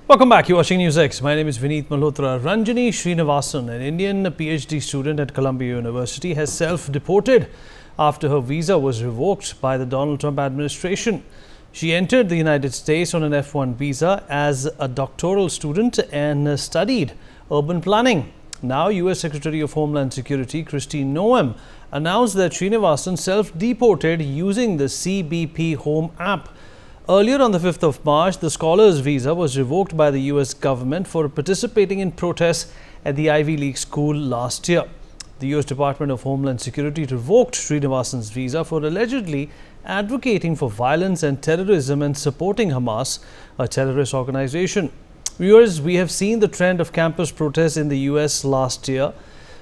Welcome back. You're watching NewsX. My name is Vineet Malhotra. Ranjani Srinivasan, an Indian PhD student at Columbia University, has self-deported after her visa was revoked by the Donald Trump administration. She entered the United States on an F1 visa as a doctoral student and studied urban planning. Now, U.S. Secretary of Homeland Security Kristi Noem announced that Srinivasan self-deported using the CBP Home App. Earlier on the 5th of March, the scholar's visa was revoked by the US government for participating in protests at the Ivy League school last year. The US Department of Homeland Security revoked Srinivasan's visa for allegedly advocating for violence and terrorism and supporting Hamas, a terrorist organization. Viewers, we have seen the trend of campus protests in the US last year.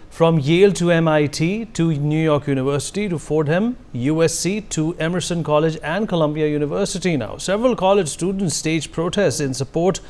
From Yale to MIT to New York University to Fordham, USC to Emerson College and Columbia University now. Several college students staged protests in support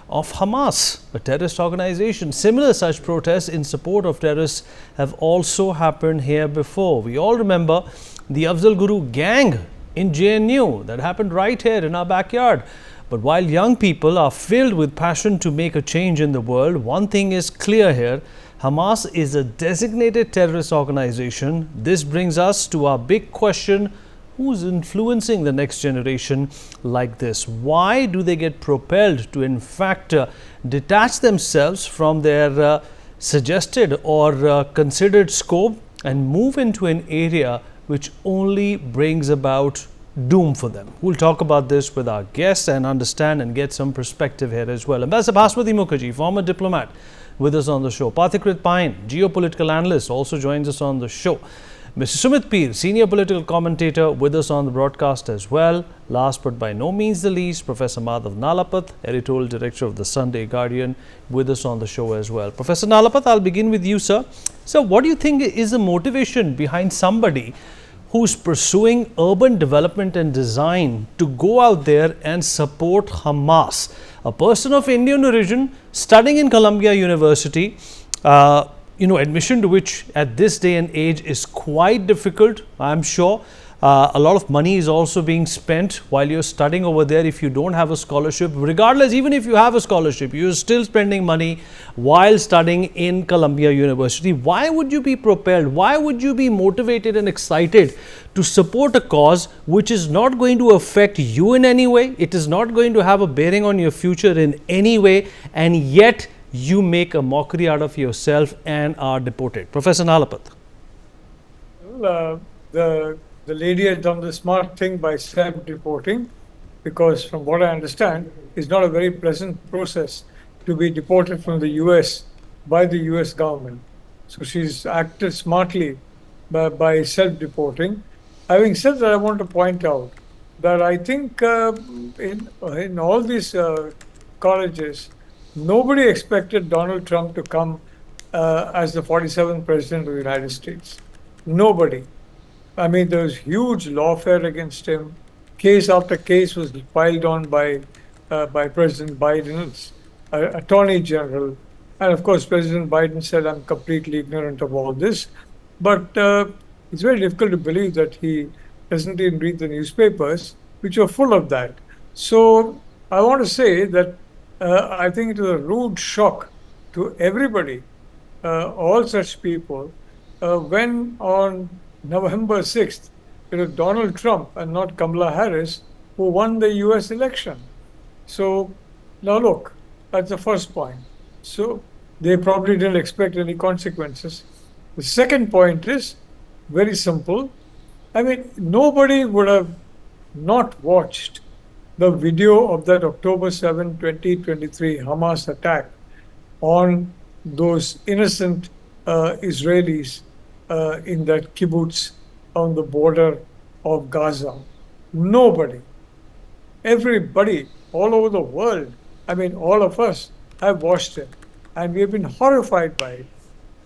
of Hamas, a terrorist organization. Similar such protests in support of terrorists have also happened here before. We all remember the Afzal Guru gang in JNU that happened right here in our backyard. But while young people are filled with passion to make a change in the world, one thing is clear here. Hamas is a designated terrorist organization. This brings us to our big question: who's influencing the next generation like this? Why do they get propelled to, in fact, detach themselves from their suggested or considered scope and move into an area which only brings about doom for them? We'll talk about this with our guests and understand and get some perspective here as well. Ambassador Bhaswati Mukherjee, former diplomat, with us on the show. Pathikrit Pine, geopolitical analyst, also joins us on the show. Mr. Sumit Peer, senior political commentator, with us on the broadcast as well. Last but by no means the least, Professor Madhav Nalapat, editorial director of the Sunday Guardian, with us on the show as well. Professor Nalapat, I'll begin with you, sir. So what do you think is the motivation behind somebody who's pursuing urban development and design to go out there and support Hamas? A person of Indian origin studying in Columbia University, admission to which at this day and age is quite difficult, I'm sure. A lot of money is also being spent while you're studying over there if you don't have a scholarship. Regardless, even if you have a scholarship, you're still spending money while studying in Columbia University. Why would you be propelled? Why would you be motivated and excited to support a cause which is not going to affect you in any way? It is not going to have a bearing on your future in any way, and yet you make a mockery out of yourself and are deported. Professor Nalapat. Well, the lady has done the smart thing by self-deporting, because from what I understand, it's not a very pleasant process to be deported from the US by the US government. So she's acted smartly by self-deporting. Having said that, I want to point out that I think in all these colleges, nobody expected Donald Trump to come as the 47th president of the United States. Nobody. I mean, there was huge lawfare against him. Case after case was piled on by President Biden's Attorney General. And of course, President Biden said, I'm completely ignorant of all this. But it's very difficult to believe that he doesn't even read the newspapers, which are full of that. So I want to say that I think it was a rude shock to everybody, all such people, when on November 6th, it was Donald Trump and not Kamala Harris who won the US election. So now look, that's the first point. So they probably didn't expect any consequences. The second point is very simple. I mean, nobody would have not watched the video of that October 7, 2023 Hamas attack on those innocent Israelis in that kibbutz on the border of Gaza. Nobody, everybody all over the world, I mean, all of us have watched it, and we have been horrified by it.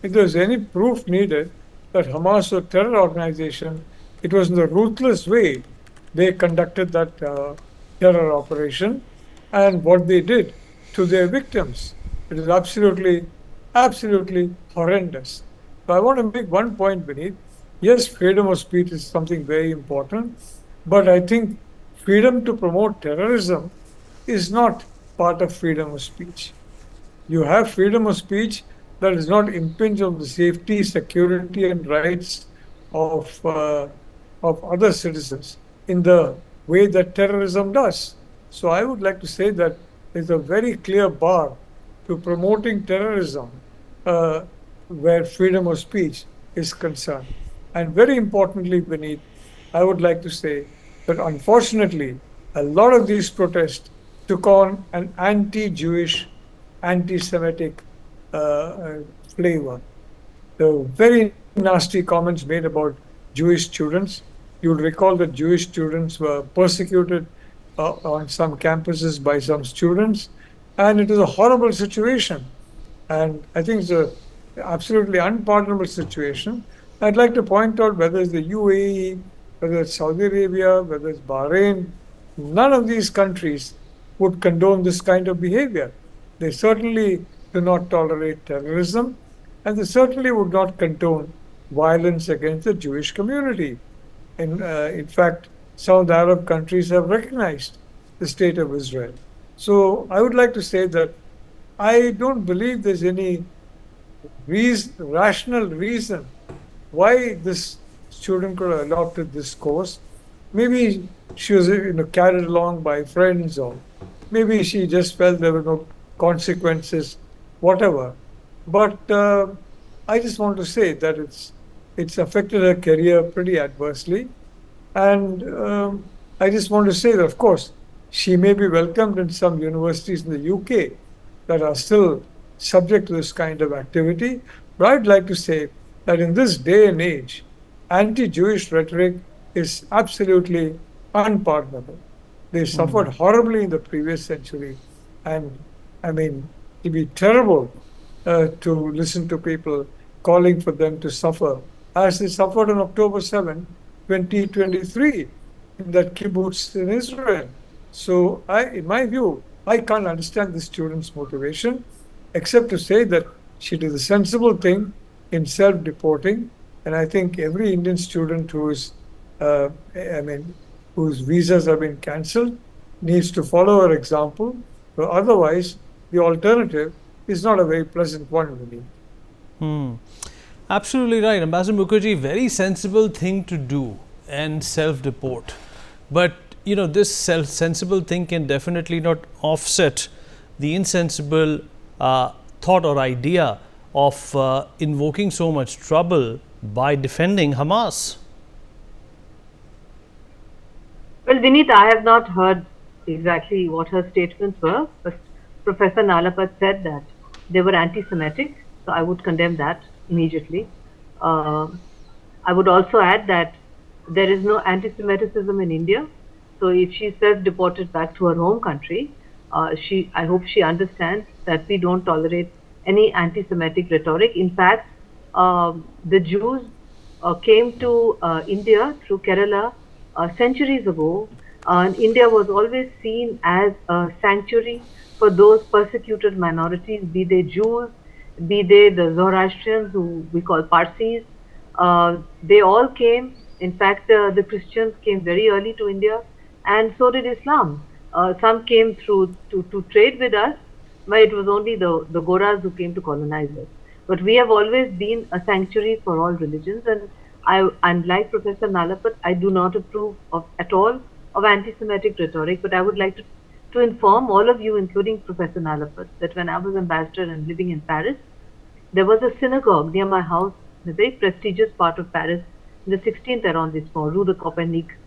If there was any proof needed that Hamas was a terror organization, it was in the ruthless way they conducted that terror operation and what they did to their victims. It is absolutely horrendous. So I want to make one point, Vineet. Yes, freedom of speech is something very important, but I think freedom to promote terrorism is not part of freedom of speech. You have freedom of speech that does not impinge on the safety, security, and rights of, uh, of other citizens in the way that terrorism does. So I would like to say that there's a very clear bar to promoting terrorism uh, where freedom of speech is concerned. And very importantly, Vineet, I would like to say that unfortunately, a lot of these protests took on an anti-Jewish, anti-Semitic flavor. The very nasty comments made about Jewish students. You'll recall that Jewish students were persecuted on some campuses by some students, and it is a horrible situation. And I think it's a absolutely unpardonable situation. I'd like to point out whether it's the UAE, whether it's Saudi Arabia, whether it's Bahrain, none of these countries would condone this kind of behavior. They certainly do not tolerate terrorism, and they certainly would not condone violence against the Jewish community. In fact, some of the Arab countries have recognized the state of Israel. So I would like to say that I don't believe there's any rational reason why this student could have adopted this course. Maybe she was carried along by friends, or maybe she just felt there were no consequences, whatever. But I just want to say that it's affected her career pretty adversely. And I just want to say that, of course, she may be welcomed in some universities in the UK that are still subject to this kind of activity. But I'd like to say that in this day and age, anti-Jewish rhetoric is absolutely unpardonable. They suffered horribly in the previous century. And I mean, it'd be terrible to listen to people calling for them to suffer as they suffered on October 7, 2023, in that kibbutz in Israel. So in my view, I can't understand the student's motivation, except to say that she did a sensible thing in self-deporting. And I think every Indian student whose visas have been cancelled needs to follow her example. But otherwise, the alternative is not a very pleasant one, really. Absolutely right. Ambassador Mukherjee, very sensible thing to do and self-deport. But, this sensible thing can definitely not offset the insensible thought or idea of invoking so much trouble by defending Hamas. Well, Vineet, I have not heard exactly what her statements were, but Professor Nalapat said that they were anti-Semitic, so I would condemn that immediately. I would also add that there is no anti-Semitism in India, so if she self-deported back to her home country, I hope she understands that we don't tolerate any anti-Semitic rhetoric. In fact, the Jews came to India through Kerala centuries ago, and India was always seen as a sanctuary for those persecuted minorities, be they Jews, be they the Zoroastrians, who we call Parsis. They all came. In fact, the Christians came very early to India, and so did Islam. Some came through to trade with us, but it was only the Goras who came to colonize us. But we have always been a sanctuary for all religions, and like Professor Nalapat, I do not approve at all of anti-Semitic rhetoric, but I would like to inform all of you, including Professor Nalapat, that when I was ambassador and living in Paris, there was a synagogue near my house, in a very prestigious part of Paris, in the 16th arrondissement, Rue de Copernic,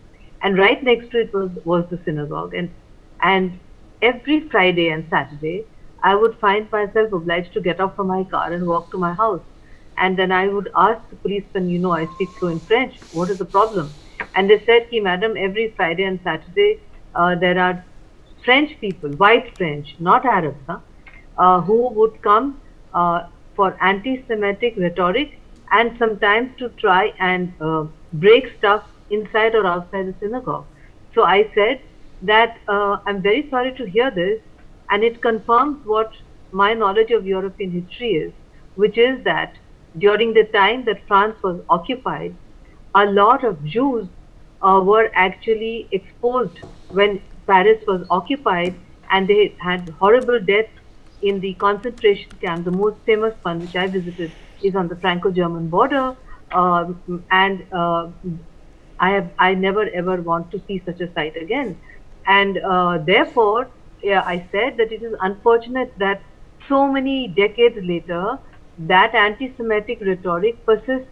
and right next to it was the synagogue. And every Friday and Saturday, I would find myself obliged to get off from my car and walk to my house. And then I would ask the policeman, I speak fluent French, what is the problem? And they said, Madam, every Friday and Saturday, there are French people, white French, not Arabs, who would come for anti-Semitic rhetoric and sometimes to try and break stuff inside or outside the synagogue. So I said that I'm very sorry to hear this, and it confirms what my knowledge of European history is, which is that during the time that France was occupied, a lot of Jews were actually exposed when Paris was occupied, and they had horrible deaths in the concentration camp. The most famous one, which I visited, is on the Franco-German border, and I never ever want to see such a sight again. And therefore, yeah, I said that it is unfortunate that so many decades later, that anti-Semitic rhetoric persists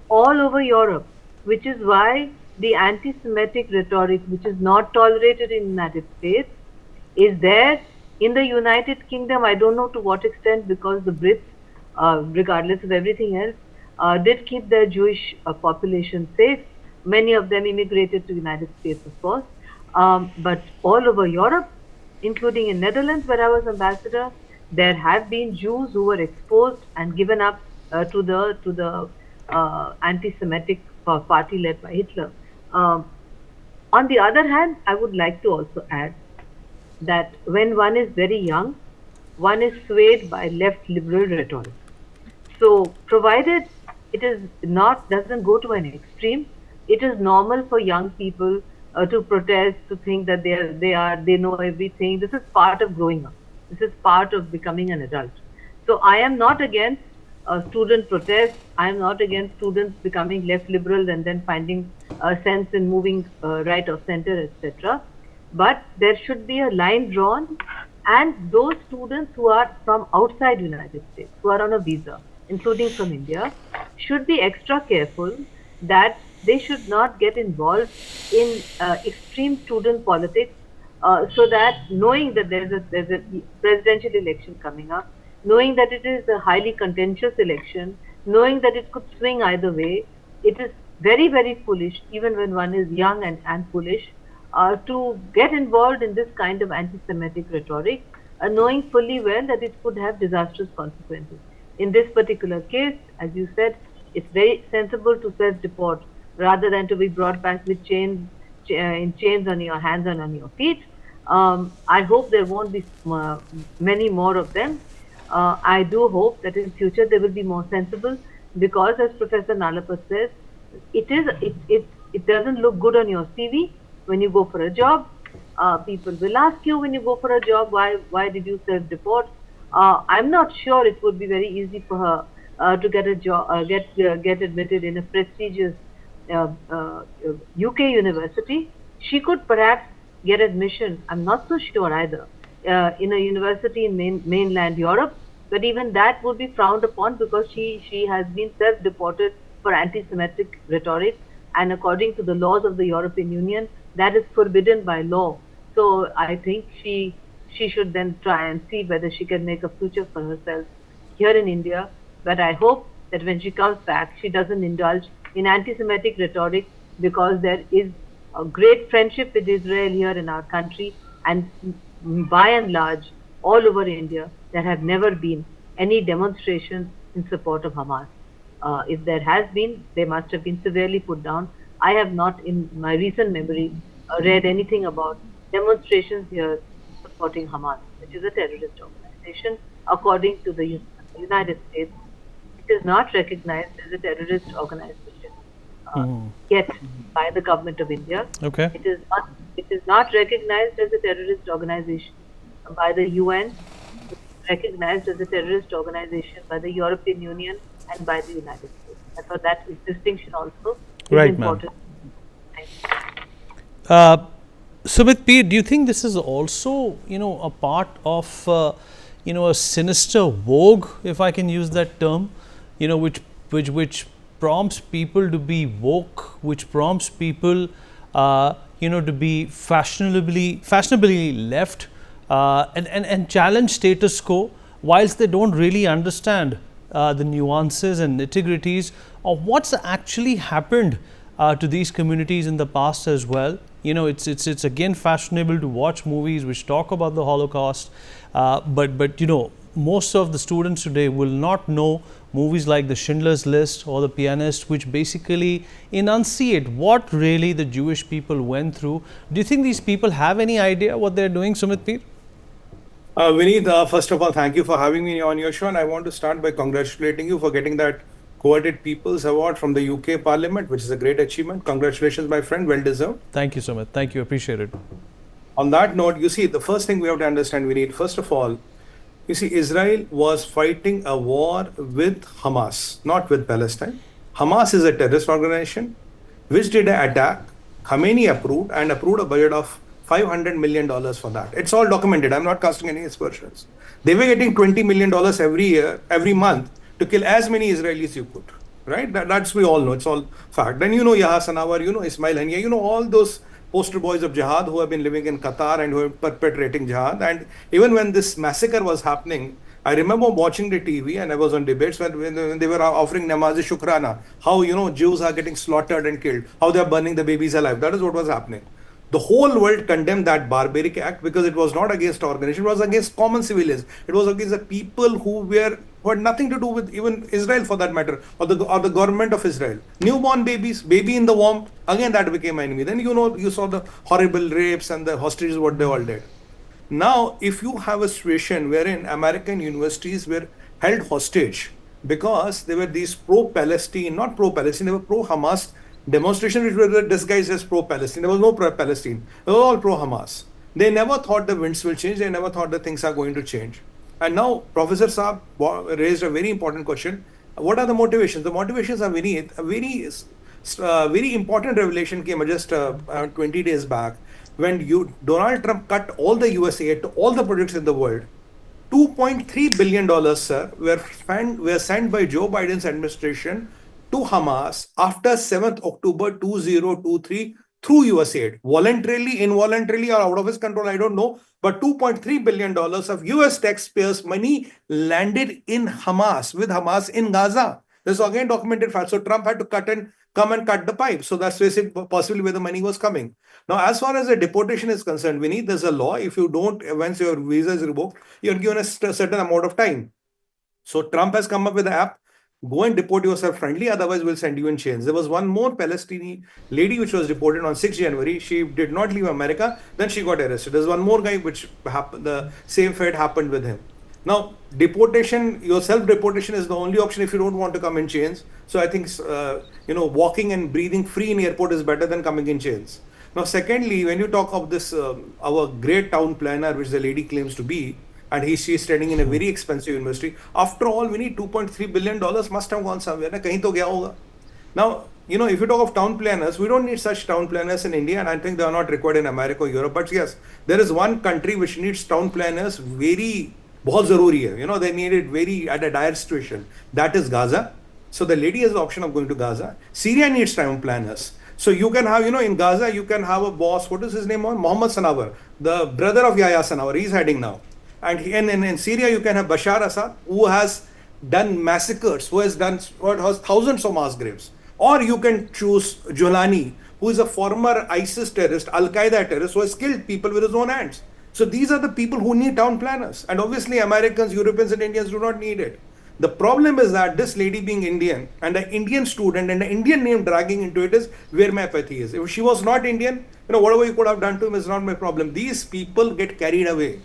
all over Europe, which is why the anti-Semitic rhetoric, which is not tolerated in the United States, is there in the United Kingdom. I don't know to what extent, because the Brits, regardless of everything else, did keep their Jewish population safe. Many of them immigrated to the United States, of course, but all over Europe, including in Netherlands, where I was ambassador, there have been Jews who were exposed and given up to the anti-Semitic party led by Hitler. On the other hand, I would like to also add that when one is very young, one is swayed by left liberal rhetoric. So, provided it is not doesn't go to an extreme, it is normal for young people to protest, to think that they know everything. This is part of growing up. This is part of becoming an adult. So I am not against student protests. I am not against students becoming left liberal and then finding sense in moving right of center, etc. But there should be a line drawn, and those students who are from outside the United States, who are on a visa, including from India, should be extra careful that they should not get involved in extreme student politics, so that knowing that there's a presidential election coming up, knowing that it is a highly contentious election, knowing that it could swing either way, it is very, very foolish, even when one is young and foolish, to get involved in this kind of anti-Semitic rhetoric, knowing fully well that it could have disastrous consequences. In this particular case, as you said, it's very sensible to self-deport rather than to be brought back with chains on your hands and on your feet. I hope there won't be many more of them. I do hope that in future they will be more sensible, because as Professor Nalapat says, it doesn't look good on your CV when you go for a job. People will ask you when you go for a job, why did you self-deport? I'm not sure it would be very easy for her to get a job, get admitted in a prestigious UK university. She could perhaps get admission, I'm not so sure either, in a university in mainland Europe, but even that would be frowned upon, because she has been self-deported for anti-Semitic rhetoric, and according to the laws of the European Union, that is forbidden by law. So I think she should then try and see whether she can make a future for herself here in India. But I hope that when she comes back, she doesn't indulge in anti-Semitic rhetoric, because there is a great friendship with Israel here in our country, and by and large, all over India, there have never been any demonstrations in support of Hamas. If there has been, they must have been severely put down. I have not, in my recent memory, read anything about demonstrations here supporting Hamas, which is a terrorist organization. According to the United States, it is not recognized as a terrorist organization yet by the government of India. Okay. It is not recognized as a terrorist organization by the UN. It is recognized as a terrorist organization by the European Union and by the United States. I thought that distinction also is important. Sumit P, do you think this is also, a part of, a sinister vogue, if I can use that term, which prompts people to be woke, which prompts people, to be fashionably left, and challenge status quo, whilst they don't really understand the nuances and nitty-gritties of what's actually happened to these communities in the past as well. It's again fashionable to watch movies which talk about the Holocaust, but most of the students today will not know movies like The Schindler's List or The Pianist, which basically enunciate what really the Jewish people went through. Do you think these people have any idea what they're doing, Sumit Peer? Vineet, first of all, thank you for having me on your show, and I want to start by congratulating you for getting that Coveted People's Award from the UK Parliament, which is a great achievement. Congratulations, my friend, well deserved. Thank you, Sumit. Thank you, appreciate it. On that note, you see, the first thing we have to understand, we need, first of all, you see, Israel was fighting a war with Hamas, not with Palestine. Hamas is a terrorist organization which did an attack. Khamenei approved and approved a budget of $500 million for that. It's all documented. I'm not casting any aspersions. They were getting $20 million every year, every month to kill as many Israelis you could. Right? That's we all know. It's all fact. Then you know Yahya Sanawar, you know Ismail Haniya, you know all those poster boys of jihad who have been living in Qatar and who are perpetrating jihad. And even when this massacre was happening, I remember watching the TV and I was on debates when they were offering namaz shukrana, how, you know, Jews are getting slaughtered and killed, how they are burning the babies alive. That is what was happening. The whole world condemned that barbaric act because it was not against organization, it was against common civilians. It was against the people who had nothing to do with even Israel for that matter, or the government of Israel. Newborn babies, baby in the womb, again that became enemy. Then you saw the horrible rapes and the hostages, what they all did. Now, if you have a situation wherein American universities were held hostage because they were these pro-Palestine, not pro-Palestine, they were pro-Hamas demonstrations which were disguised as pro-Palestine. There was no pro-Palestine. They were all pro-Hamas. They never thought the winds will change. They never thought that things are going to change. And now Professor Saab raised a very important question. What are the motivations? The motivations are very important revelation came just 20 days back when Donald Trump cut all the US aid to all the projects in the world. $2.3 billion, sir, were sent by Joe Biden's administration to Hamas after 7th October 2023 through US aid. Voluntarily, involuntarily, or out of his control, I don't know. But $2.3 billion of US taxpayers' money landed in Hamas, with Hamas in Gaza. This is again documented fact. So Trump had to come and cut the pipe. So that's possibly where the money was coming. Now, as far as the deportation is concerned, Vinny, there's a law. If you don't, once your visa is revoked, you're given a certain amount of time. So Trump has come up with an app. Go and deport yourself friendly, otherwise we'll send you in chains. There was one more Palestinian lady which was deported on 6th January. She did not leave America. Then she got arrested. There's one more guy which happened, the same fate happened with him. Now, deportation, your self-deportation is the only option if you don't want to come in chains. So I think, walking and breathing free in airport is better than coming in chains. Now, secondly, when you talk of this, our great town planner, which the lady claims to be, and she's studying in a very expensive university. After all, we need $2.3 billion must have gone somewhere. Kahin to gaya hoga. Now, if you talk of town planners, we don't need such town planners in India, and I think they are not required in America or Europe. But yes, there is one country which needs town planners very, bahut zaruri hai. They need it very at a dire situation. That is Gaza. So the lady has the option of going to Gaza. Syria needs town planners. So you can have, in Gaza, you can have a boss. What is his name? Mohammed Sanawar, the brother of Yahya Sanawar. He's heading now. And in Syria, you can have Bashar Assad, who has done massacres, who has thousands of mass graves. Or you can choose Jolani, who is a former ISIS terrorist, Al-Qaeda terrorist, who has killed people with his own hands. So these are the people who need town planners. And obviously, Americans, Europeans, and Indians do not need it. The problem is that this lady being Indian, and an Indian student, and an Indian name dragging into it is where my apathy is. If she was not Indian, whatever you could have done to him is not my problem. These people get carried away.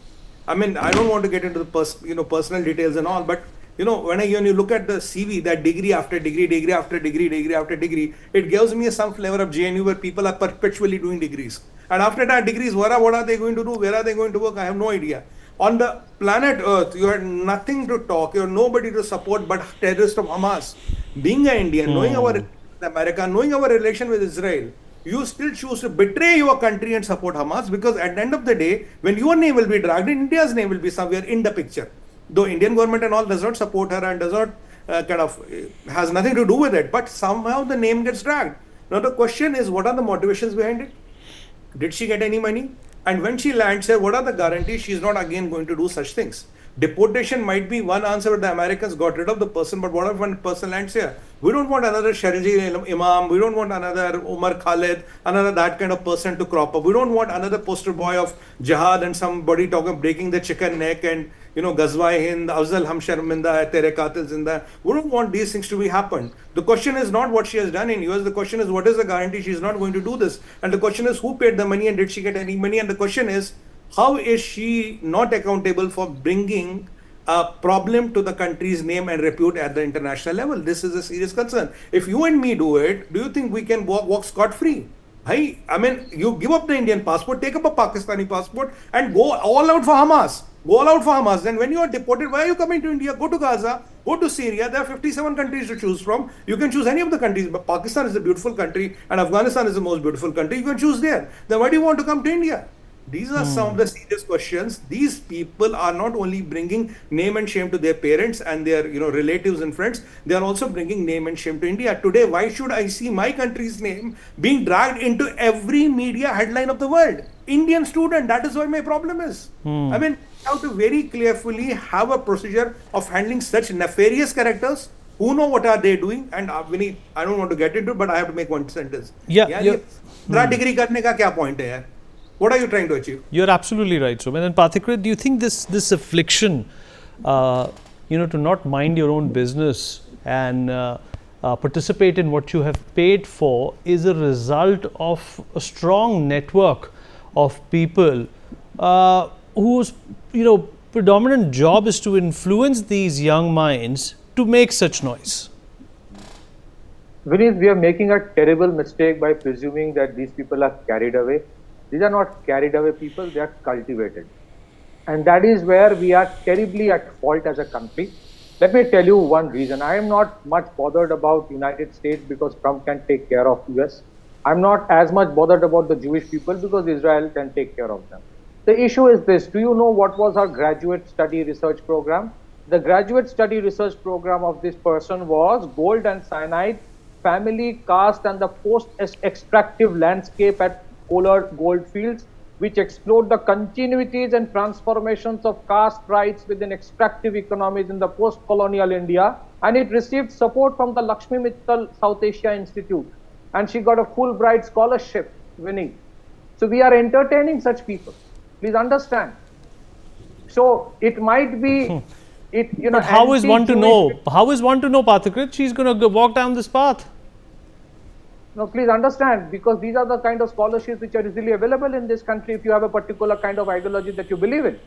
I mean, I don't want to get into the personal details and all, but when you look at the CV, that degree after degree, degree after degree, degree after degree, it gives me some flavor of JNU where people are perpetually doing degrees. And after that degrees, what are they going to do? Where are they going to work? I have no idea. On the planet Earth, you had nothing to talk. You have nobody to support but terrorists of Hamas. Being an Indian, knowing our relation with America, knowing our relation with Israel, you still choose to betray your country and support Hamas, because at the end of the day, when your name will be dragged, India's name will be somewhere in the picture. Though Indian government and all does not support her and does not has nothing to do with it, but somehow the name gets dragged. Now the question is, what are the motivations behind it? Did she get any money? And when she lands here, what are the guarantees she's not again going to do such things? Deportation might be one answer, but the Americans got rid of the person. But what if one person lands here? We don't want another Sharji Imam. We don't want another Umar Khalid, another that kind of person to crop up. We don't want another poster boy of jihad and somebody talking breaking the chicken neck and Ghazwa Hind, Afzal hum sharminda hai, tere qatil zinda. We don't want these things to be happen. The question is not what she has done in US. The question is, what is the guarantee she's not going to do this? And the question is, who paid the money and did she get any money? And the question is, how is she not accountable for bringing a problem to the country's name and repute at the international level? This is a serious concern. If you and me do it, do you think we can walk scot-free? I mean, you give up the Indian passport, take up a Pakistani passport, and go all out for Hamas. Go all out for Hamas. Then when you are deported, why are you coming to India? Go to Gaza, go to Syria. There are 57 countries to choose from. You can choose any of the countries. But Pakistan is a beautiful country, and Afghanistan is the most beautiful country. You can choose there. Then why do you want to come to India? These are some of the serious questions. These people are not only bringing name and shame to their parents and their relatives and friends, they are also bringing name and shame to India. Today, why should I see my country's name being dragged into every media headline of the world? Indian student, that is why my problem is. I mean, you have to very carefully have a procedure of handling such nefarious characters who know what are they doing. And Vinny, I don't want to get into it, but I have to make one sentence. Degree karne ka kya point hai yaar? What are you trying to achieve? You're absolutely right, Somen. And Pathikrit, do you think this affliction, to not mind your own business and participate in what you have paid for, is a result of a strong network of people whose predominant job is to influence these young minds to make such noise? Vineet, we are making a terrible mistake by presuming that these people are carried away. These are not carried away people, they are cultivated. And that is where we are terribly at fault as a country. Let me tell you one reason. I am not much bothered about United States because Trump can take care of US. I'm not as much bothered about the Jewish people because Israel can take care of them. The issue is this. Do you know what was our graduate study research program? The graduate study research program of this person was gold and cyanide, family, caste, and the post-extractive landscape at Kohler Goldfields, which explored the continuities and transformations of caste rights within extractive economies in the post-colonial India. And it received support from the Lakshmi Mittal South Asia Institute. And she got a Fulbright scholarship, winning. So we are entertaining such people. Please understand. So it might be, But how is one to know? How is one to know, Pathikrit? She's going to walk down this path. No, please understand, because these are the kind of scholarships which are easily available in this country if you have a particular kind of ideology that you believe in.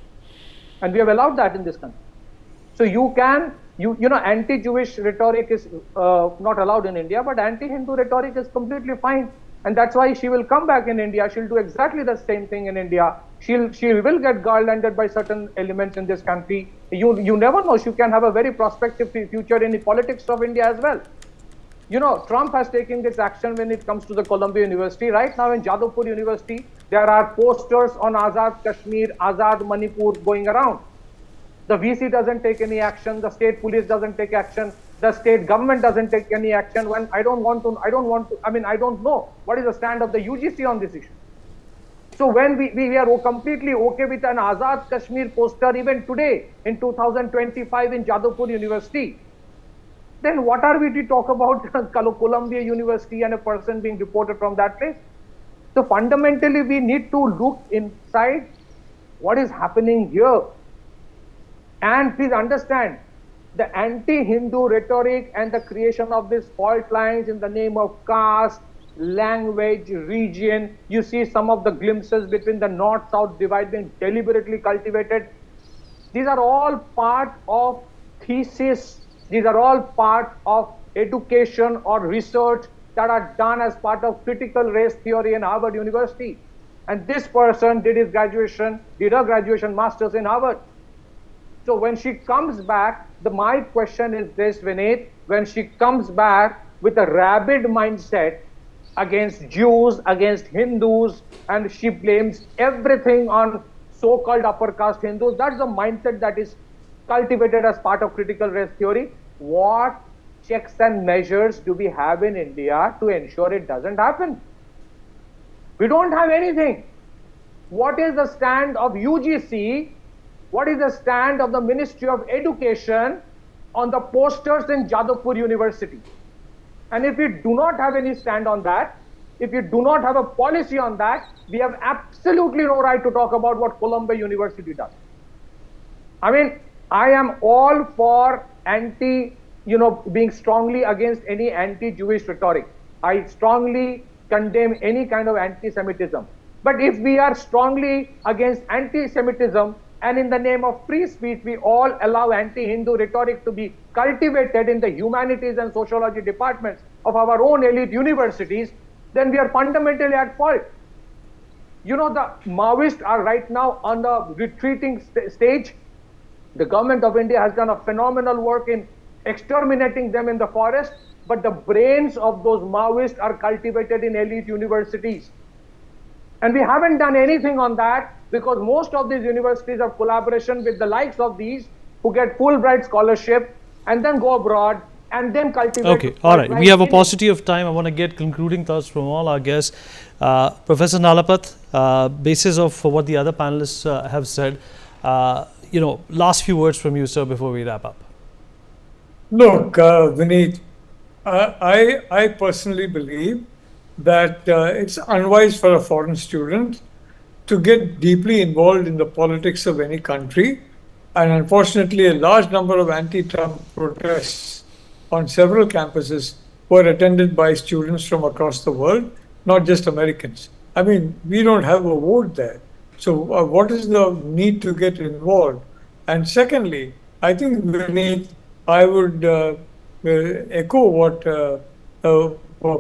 And we have allowed that in this country. So you can, anti-Jewish rhetoric is not allowed in India, but anti-Hindu rhetoric is completely fine. And that's why she will come back in India. She'll do exactly the same thing in India. She will get garlanded by certain elements in this country. You never know. She can have a very prospective future in the politics of India as well. Trump has taken this action when it comes to the Columbia University. Right now in Jadavpur University, there are posters on Azad Kashmir, Azad Manipur going around. The VC doesn't take any action. The state police doesn't take action. The state government doesn't take any action. When I don't know what is the stand of the UGC on this issue. So when we are completely okay with an Azad Kashmir poster even today in 2025 in Jadavpur University, then what are we to talk about Columbia University and a person being deported from that place? So fundamentally, we need to look inside what is happening here. And please understand, the anti-Hindu rhetoric and the creation of these fault lines in the name of caste, language, region, you see some of the glimpses between the north-south divide being deliberately cultivated. These are all part of thesis. These are all part of education or research that are done as part of critical race theory in Harvard University. And this person did a graduation master's in Harvard. So when she comes back, my question is this, Vineet, when she comes back with a rabid mindset against Jews, against Hindus, and she blames everything on so-called upper caste Hindus, that's the mindset that is cultivated as part of critical race theory. What checks and measures do we have in India to ensure it doesn't happen? We don't have anything. What is the stand of UGC? What is the stand of the Ministry of Education on the posters in Jadavpur University? And if we do not have any stand on that, if you do not have a policy on that, we have absolutely no right to talk about what Columbia University does. I mean, I am all for being strongly against any anti-Jewish rhetoric. I strongly condemn any kind of anti-Semitism. But if we are strongly against anti-Semitism and in the name of free speech, we all allow anti-Hindu rhetoric to be cultivated in the humanities and sociology departments of our own elite universities, then we are fundamentally at fault. You know, the Maoists are right now on the retreating stage. The government of India has done a phenomenal work in exterminating them in the forest, but the brains of those Maoists are cultivated in elite universities. And we haven't done anything on that because most of these universities have collaboration with the likes of these who get Fulbright scholarship and then go abroad and then cultivate. Okay, all right. We have a paucity of time. I want to get concluding thoughts from all our guests. Professor Nalapat, basis of what the other panelists have said, last few words from you, sir, before we wrap up. Look, Vineet, I personally believe that it's unwise for a foreign student to get deeply involved in the politics of any country. And unfortunately, a large number of anti-Trump protests on several campuses were attended by students from across the world, not just Americans. I mean, we don't have a vote there. So what is the need to get involved? And secondly, I think I would echo what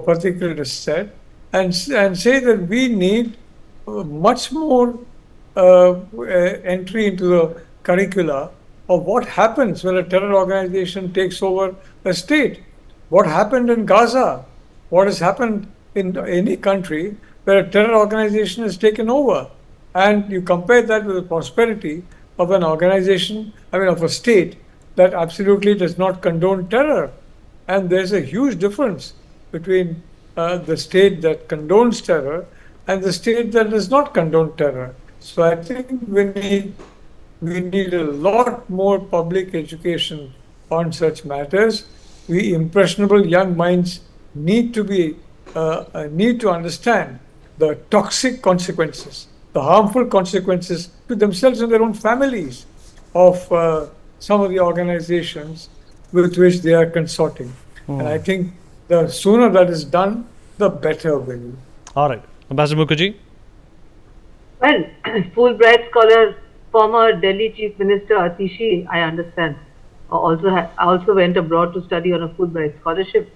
particular said and say that we need much more entry into the curricula of what happens when a terror organization takes over a state. What happened in Gaza? What has happened in any country where a terror organization has taken over? And you compare that with the prosperity of an organization, of a state that absolutely does not condone terror. And there's a huge difference between the state that condones terror and the state that does not condone terror. So I think we need a lot more public education on such matters. We impressionable young minds need to understand the toxic consequences, the harmful consequences to themselves and their own families of some of the organizations with which they are consorting. And I think the sooner that is done, the better will be. All right. Ambassador Mukherjee? Well, Fulbright scholar, former Delhi Chief Minister Atishi, I understand, also went abroad to study on a Fulbright scholarship.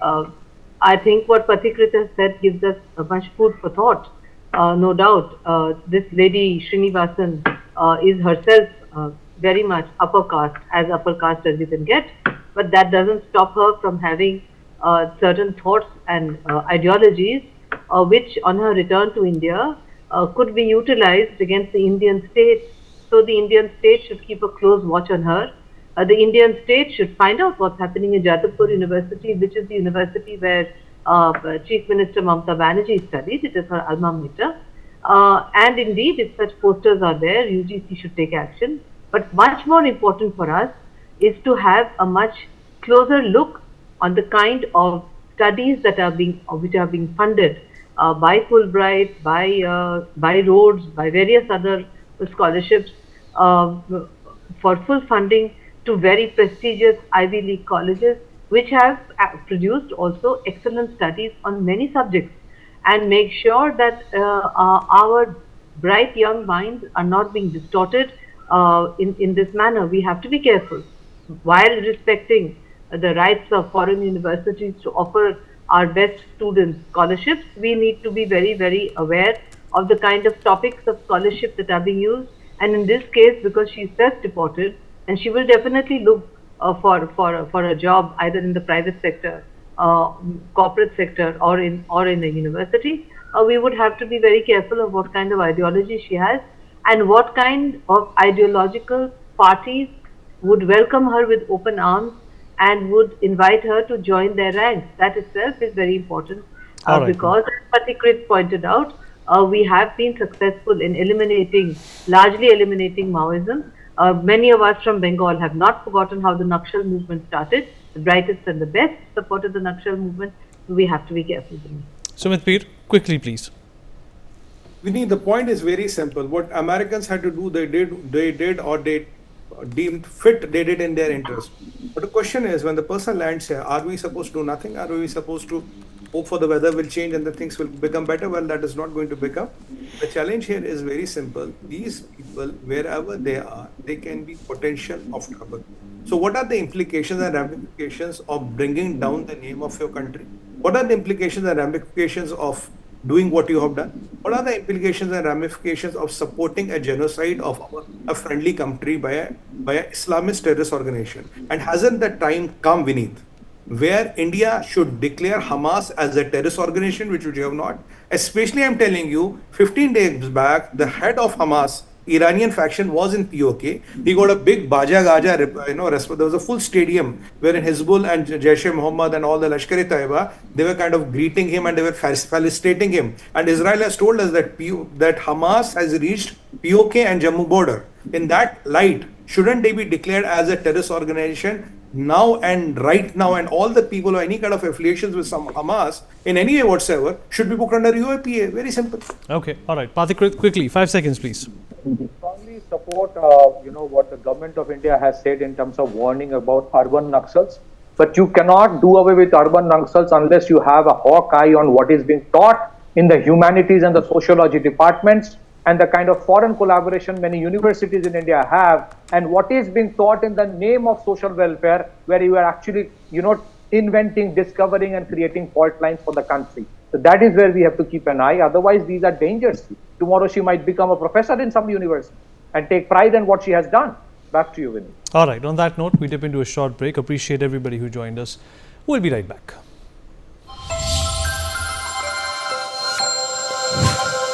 I think what Pathikrit has said gives us a much food for thought. No doubt, this lady Srinivasan is herself very much upper caste as you can get, but that doesn't stop her from having certain thoughts and ideologies which on her return to India could be utilized against the Indian state. So the Indian state should keep a close watch on her. The Indian state should find out what's happening in Jadavpur University, which is the university where Chief Minister Mamata Banerjee studied. It is her alma mater. And indeed, if such posters are there, UGC should take action. But much more important for us is to have a much closer look on the kind of studies that are being funded by Fulbright, by Rhodes, by various other scholarships for full funding to very prestigious Ivy League colleges, which have produced also excellent studies on many subjects, and make sure that our bright young minds are not being distorted in this manner. We have to be careful while respecting the rights of foreign universities to offer our best students scholarships. We need to be very, very aware of the kind of topics of scholarship that are being used. And in this case, because she is self-deported, and she will definitely look for a job either in the private sector, corporate sector, or in a university, we would have to be very careful of what kind of ideology she has and what kind of ideological parties would welcome her with open arms and would invite her to join their ranks. That itself is very important because, as Pathikrit pointed out, we have been successful in largely eliminating Maoism. Many of us from Bengal have not forgotten how the Nakshal movement started. The brightest and the best supported the Nakshal movement. We have to be careful. Sumit Peer, quickly please. Vinny, the point is very simple. What Americans had to do, they did or they deemed fit, they did in their interest. But the question is, when the person lands here, are we supposed to do nothing? Are we supposed to hope for the weather will change and the things will become better? Well, that is not going to become. The challenge here is very simple. These people, wherever they are, they can be potential of trouble. So what are the implications and ramifications of bringing down the name of your country? What are the implications and ramifications of doing what you have done? What are the implications and ramifications of supporting a genocide of a friendly country by a Islamist terrorist organization? And hasn't the time come, Vineet, where India should declare Hamas as a terrorist organization, which we have not? Especially, I'm telling you, 15 days back, the head of Hamas, Iranian faction, was in POK. He got a big Baja Gaja, there was a full stadium wherein Hezbollah and Jaish-e-Mohammed and all the Lashkar-e-Taiba, they were kind of greeting him and they were felicitating him. And Israel has told us that Hamas has reached POK and Jammu border. In that light, shouldn't they be declared as a terrorist organization now and right now, and all the people who have any kind of affiliations with some Hamas in any way whatsoever should be booked under UAPA? Very simple. Okay, all right. Pathik, quickly, 5 seconds, please. Strongly support, what the government of India has said in terms of warning about urban Naxals. But you cannot do away with urban Naxals unless you have a hawk eye on what is being taught in the humanities and the sociology departments, and the kind of foreign collaboration many universities in India have, and what is being taught in the name of social welfare, where you are actually, inventing, discovering, and creating fault lines for the country. So that is where we have to keep an eye. Otherwise, these are dangers. Tomorrow she might become a professor in some university and take pride in what she has done. Back to you, Vinny. All right. On that note, we dip into a short break. Appreciate everybody who joined us. We'll be right back.